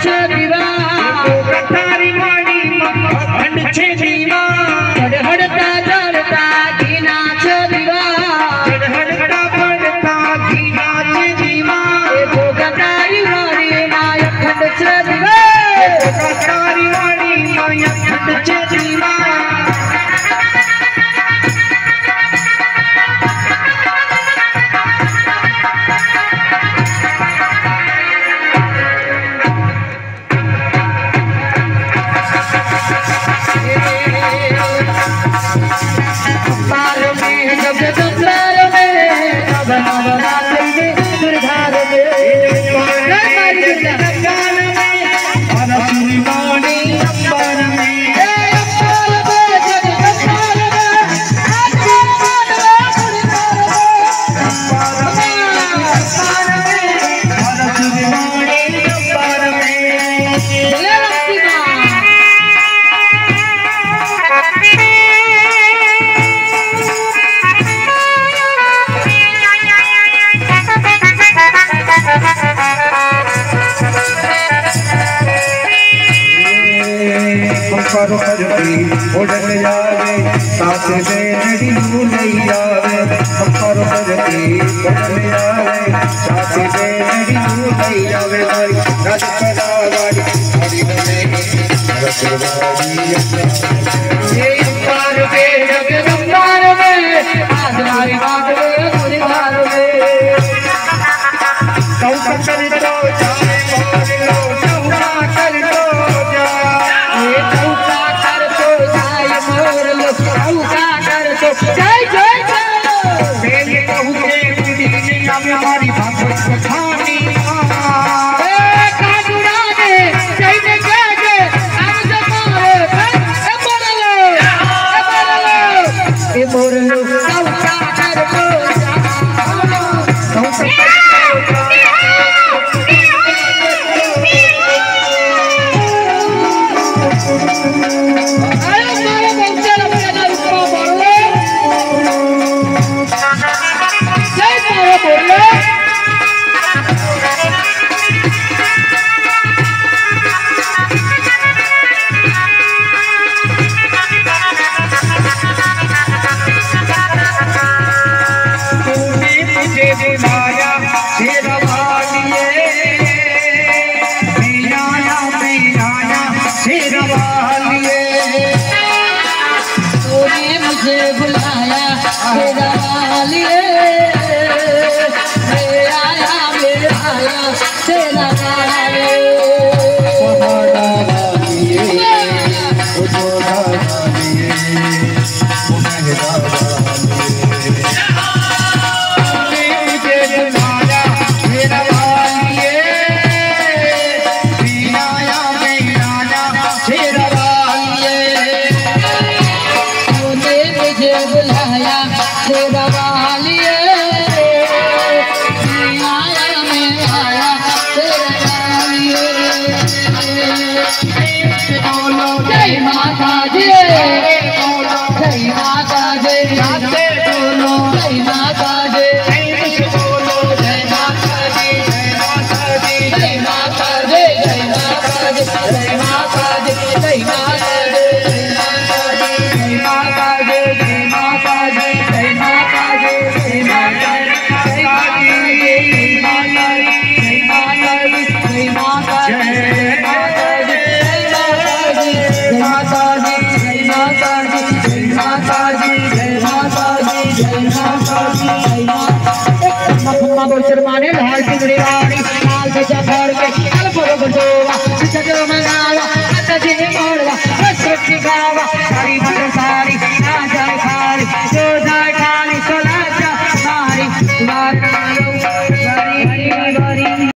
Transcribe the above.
दिवा कथारी वाणी अखंड छे जीवा हड़हड़ता जड़ता घीनाच दिवा हड़हड़ता पड़ता घीनाच जीवा कथारी वाणी माय अखंड छे दिवा कथारी वाणी माय अखंड छे जीवा करो करती उड़न जावे साथ में नड़ी नहीं आवे करो करती उड़न जावे साथ में नड़ी नहीं आवे वाली राज कलावारी हरी बने रसवारी ये पार पे जगदम्बार में आदराई बात में गुरबार में कौ कर दो जाने मोर लो चौका कर दो जा जय जय मेरे कहू के दुनिया में हमारी भागवत कहानी काटुड़ा दे जय जय जय हम जमारे ए बोलो ए बोलो चौका कर दो शर्माने लाल पिंगड़ी वाली लाल सजा भर के कल परो बजोवा सजो मंगावा अता जी मोड़वा सच्ची गावा